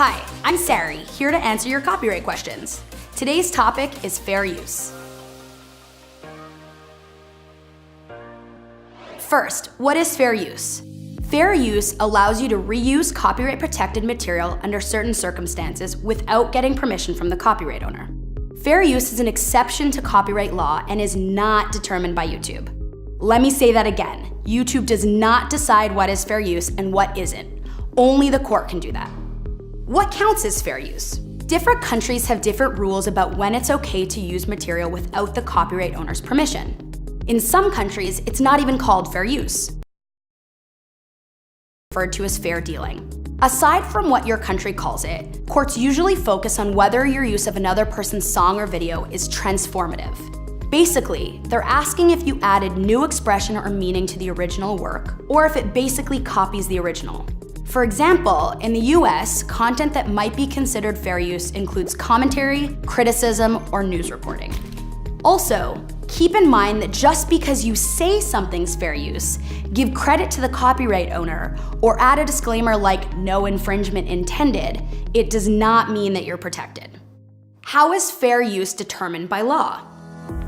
Hi, I'm Sari, here to answer your copyright questions. Today's topic is fair use. First, what is fair use? Fair use allows you to reuse copyright-protected material under certain circumstances without getting permission from the copyright owner. Fair use is an exception to copyright law and is not determined by YouTube. Let me say that again. YouTube does not decide what is fair use and what isn't. Only the court can do that. What counts as fair use? Different countries have different rules about when it's okay to use material without the copyright owner's permission. In some countries, it's not even called fair use, referred to as fair dealing. Aside from what your country calls it, courts usually focus on whether your use of another person's song or video is transformative. Basically, they're asking if you added new expression or meaning to the original work, or if it basically copies the original. For example, in the US, content that might be considered fair use includes commentary, criticism, or news reporting. Also, keep in mind that just because you say something's fair use, give credit to the copyright owner, or add a disclaimer like no infringement intended, it does not mean that you're protected. How is fair use determined by law?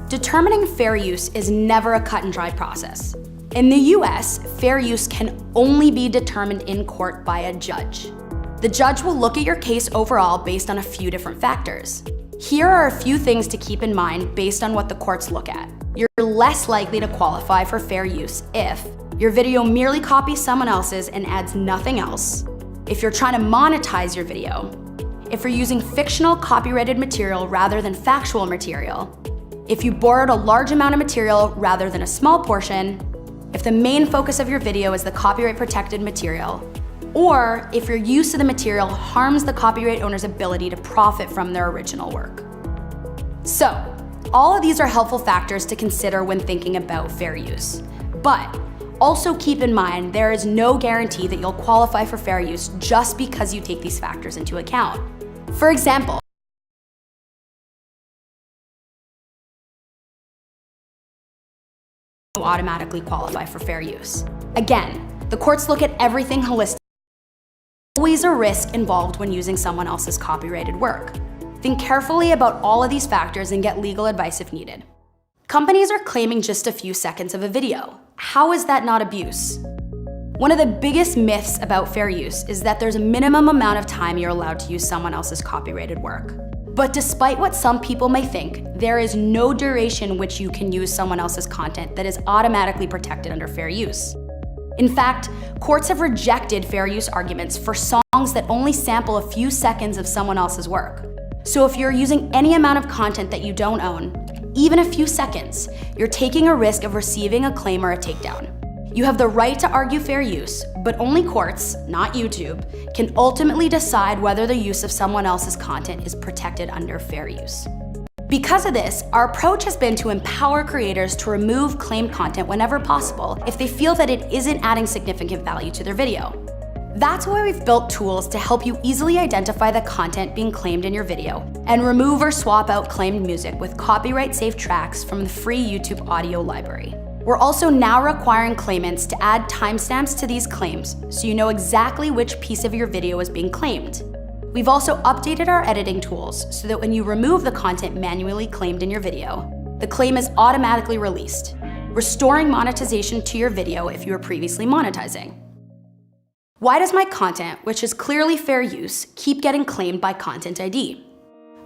Determining fair use is never a cut and dry process. In the US, fair use can only be determined in court by a judge. The judge will look at your case overall based on a few different factors. Here are a few things to keep in mind based on what the courts look at. You're less likely to qualify for fair use if your video merely copies someone else's and adds nothing else, if you're trying to monetize your video, if you're using fictional copyrighted material rather than factual material, if you borrowed a large amount of material rather than a small portion, if the main focus of your video is the copyright-protected material, or if your use of the material harms the copyright owner's ability to profit from their original work. So, all of these are helpful factors to consider when thinking about fair use. But also keep in mind there is no guarantee that you'll qualify for fair use just because you take these factors into account. For example, you automatically qualify for fair use. Again, the courts look at everything holistically. Always a risk involved when using someone else's copyrighted work. Think carefully about all of these factors and get legal advice if needed. Companies are claiming just a few seconds of a video. How is that not abuse? One of the biggest myths about fair use is that there's a minimum amount of time you're allowed to use someone else's copyrighted work. But despite what some people may think, there is no duration which you can use someone else's content that is automatically protected under fair use. In fact, courts have rejected fair use arguments for songs that only sample a few seconds of someone else's work. So if you're using any amount of content that you don't own, even a few seconds, you're taking a risk of receiving a claim or a takedown. You have the right to argue fair use, but only courts, not YouTube, can ultimately decide whether the use of someone else's content is protected under fair use. Because of this, our approach has been to empower creators to remove claimed content whenever possible if they feel that it isn't adding significant value to their video. That's why we've built tools to help you easily identify the content being claimed in your video and remove or swap out claimed music with copyright-safe tracks from the free YouTube audio library. We're also now requiring claimants to add timestamps to these claims so you know exactly which piece of your video is being claimed. We've also updated our editing tools so that when you remove the content manually claimed in your video, the claim is automatically released, restoring monetization to your video if you were previously monetizing. Why does my content, which is clearly fair use, keep getting claimed by Content ID?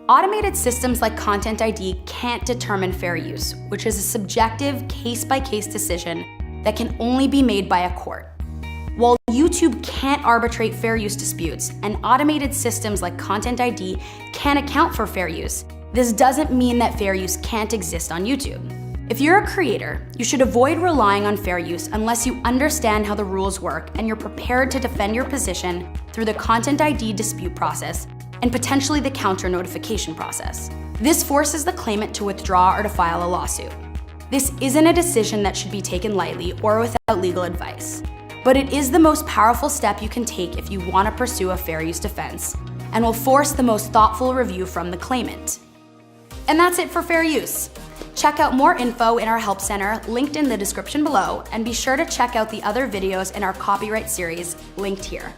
Automated systems like Content ID can't determine fair use, which is a subjective, case-by-case decision that can only be made by a court. While YouTube can't arbitrate fair use disputes, and automated systems like Content ID can account for fair use, this doesn't mean that fair use can't exist on YouTube. If you're a creator, you should avoid relying on fair use unless you understand how the rules work and you're prepared to defend your position through the Content ID dispute process and potentially the counter notification process. This forces the claimant to withdraw or to file a lawsuit. This isn't a decision that should be taken lightly or without legal advice, but it is the most powerful step you can take if you want to pursue a fair use defense and will force the most thoughtful review from the claimant. And that's it for fair use. Check out more info in our Help Center, linked in the description below, and be sure to check out the other videos in our copyright series, linked here.